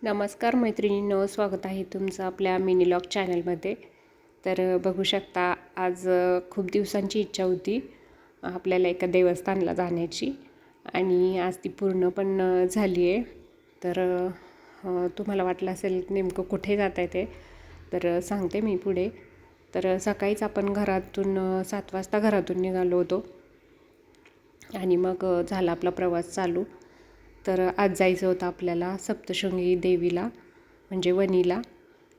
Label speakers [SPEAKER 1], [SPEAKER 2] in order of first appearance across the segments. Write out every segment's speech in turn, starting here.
[SPEAKER 1] नमस्कार मैत्रिणींनो, स्वागत आहे तुमचं आपल्या मिनीलॉग चॅनलमध्ये. तर बघू शकता आज खूप दिवसांची इच्छा होती आपल्याला एका देवस्थानला जाण्याची आणि आज ती पूर्ण पण झाली आहे. तर तुम्हाला वाटलं असेल नेमकं कुठे जात आहे ते, तर सांगते मी पुढे. तर सकाळीच आपण घरातून 7 वाजता घरातून निघालो होतो आणि मग झाला आपला प्रवास चालू. तर आज जायचं होतं आपल्याला सप्तशृंगी देवीला म्हणजे वणीला.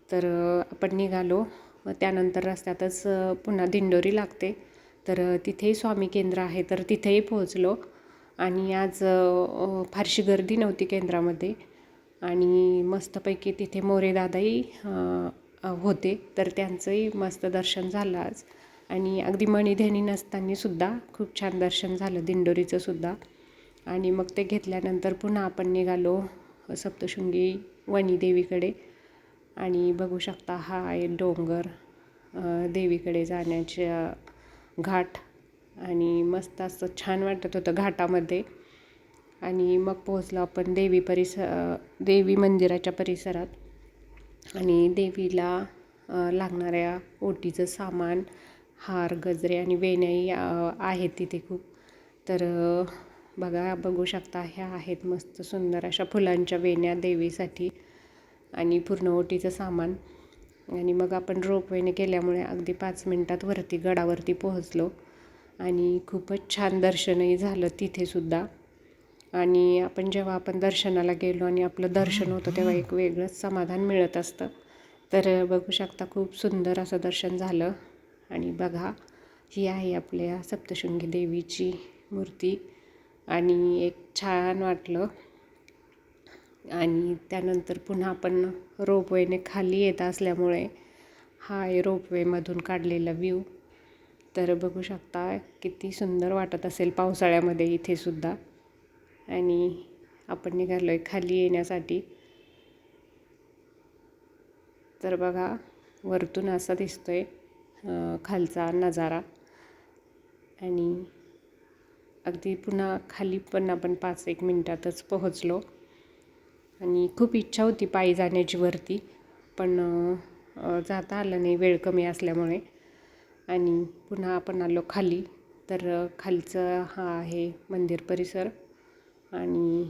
[SPEAKER 1] तर आपण निघालो. मग त्यानंतर रस्त्यातच पुन्हा दिंडोरी लागते, तर तिथेही स्वामी केंद्र आहे, तर तिथेही पोहोचलो. आणि आज फारशी गर्दी नव्हती केंद्रामध्ये आणि मस्तपैकी तिथे मोरेदादाही होते, तर त्यांचंही मस्त दर्शन झालं आज. आणि अगदी मणीध्यानी नसतानासुद्धा खूप छान दर्शन झालं दिंडोरीचंसुद्धा. आणि मग ते घेतल्यानंतर पुन्हा आपण निघालो सप्तशृंगी वणी देवीकडे. आणि बघू शकता हा आहे डोंगर, देवीकडे जाण्याच्या घाट. आणि मस्त असं छान वाटत होतं घाटामध्ये. आणि मग पोहोचलो आपण देवी मंदिराच्या परिसरात. आणि देवीला लागणाऱ्या ओटीचं सामान, हार, गजरे आणि वेण्याही आहेत तिथे खूप. तर बघू शकता ह्या आहेत मस्त सुंदर अशा फुलांच्या वेण्या देवीसाठी आणि पूर्ण ओटीचं सामान. आणि मग आपण रोपवेने केल्यामुळे अगदी 5 मिनटात वरती गडावरती पोहोचलो आणि खूपच छान दर्शनही झालं तिथेसुद्धा. आणि जेव्हा आपण दर्शनाला गेलो आणि आपलं दर्शन होतं तेव्हा एक वेगळंच समाधान मिळत असतं. तर बघू शकता खूप सुंदर असं दर्शन झालं. आणि बघा ही आहे आपल्या सप्तशृंगी देवीची मूर्ती आणि एक छान वाटलं. आणि त्यानंतर पुन्हा आपण रोपवेने खाली येत असल्यामुळे हा आहे रोपवेमधून काढलेला व्ह्यू. तर बघू शकता किती सुंदर वाटत असेल पावसाळ्यामध्ये इथेसुद्धा. आणि आपण निघालो आहे खाली येण्यासाठी. तर बघा वरतून असा दिसतोय खालचा नजारा. आणि अगदी पुन्हा खाली पण आपण 5-1 मिनटातच पोहोचलो. आणि खूप इच्छा होती पायी जाण्याची वरती, पण जाता आलं नाही वेळ कमी असल्यामुळे. आणि पुन्हा आपण आलो खाली. तर खालचं हा आहे मंदिर परिसर आणि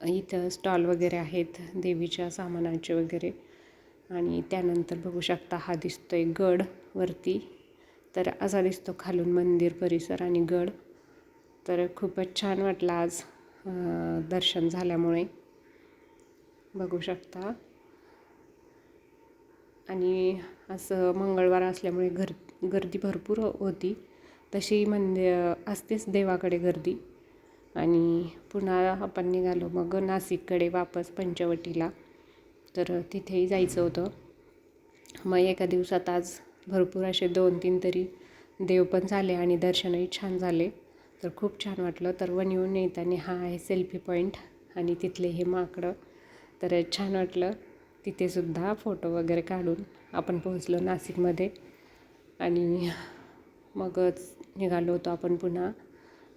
[SPEAKER 1] इथं स्टॉल वगैरे आहेत देवीच्या सामानाचे वगैरे. आणि त्यानंतर बघू शकता हा दिसतोय गड वरती. तर असा दिसतो खालून मंदिर परिसर आणि गड. तर खूपच छान वाटलं आज दर्शन झाल्यामुळे, बघू शकता. आणि असं मंगळवार असल्यामुळे गर्दी भरपूर होती. तशी असतेच देवाकडे गर्दी. आणि पुन्हा आपण निघालो मग नाशिककडे वापस पंचवटीला. तर तिथेही जायचं होतं. मग एका दिवसात आज भरपूर असे 2-3 तरी देव पण झाले आणि दर्शनही छान झाले. तर खूप छान वाटलं. तर वणीहून येताना हा आहे सेल्फी पॉईंट आणि तिथले हे माकडं. तर छान वाटलं तिथेसुद्धा फोटो वगैरे काढून. आपण पोहोचलो नाशिकमध्ये आणि मगच निघालो होतो आपण पुन्हा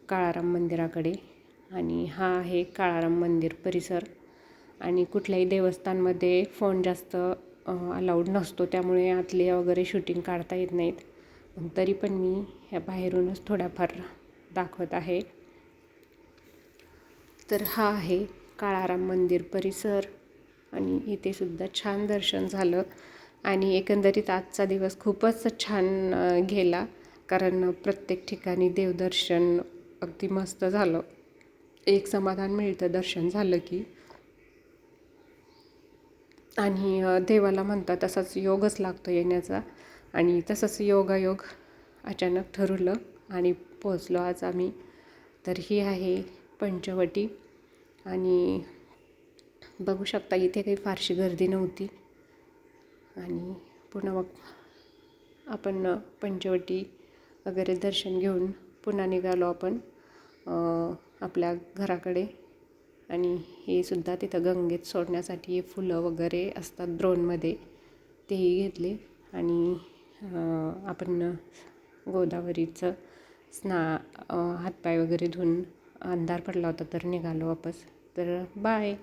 [SPEAKER 1] काळाराम मंदिराकडे. आणि हा आहे काळाराम मंदिर परिसर. आणि कुठल्याही देवस्थानमध्ये फोन जास्त अलाउड नसतो, त्यामुळे आतले वगैरे शूटिंग काढता येत नाहीत. पण तरी पण मी ह्या बाहेरूनच थोड्याफार दाखवत आहे. तर हा आहे काळाराम मंदिर परिसर आणि इथेसुद्धा छान दर्शन झालं. आणि एकंदरीत आजचा दिवस खूपच छान गेला, कारण प्रत्येक ठिकाणी देवदर्शन अगदी मस्त झालं. एक समाधान मिळतं दर्शन झालं की. आणि देवाला म्हणतात तसाच योगच लागतो येण्याचा. आणि तसंच योगायोग अचानक ठरवलं आणि पोहोचलो आज आम्ही. तर ही आहे पंचवटी. आणि बघू शकता इथे काही फारशी गर्दी नव्हती. आणि पुन्हा मग आपण पंचवटी वगैरे दर्शन घेऊन पुन्हा निघालो आपण आपल्या घराकडे. आणि हे सुद्धा तिथं गंगेत सोडण्यासाठी फुलं वगैरे असतात द्रोणमध्ये, तेही घेतले. आणि आपण गोदावरीचं हातपाय वगैरे धुवून अंधार पडला होता तर निघालो वापस. तर बाय.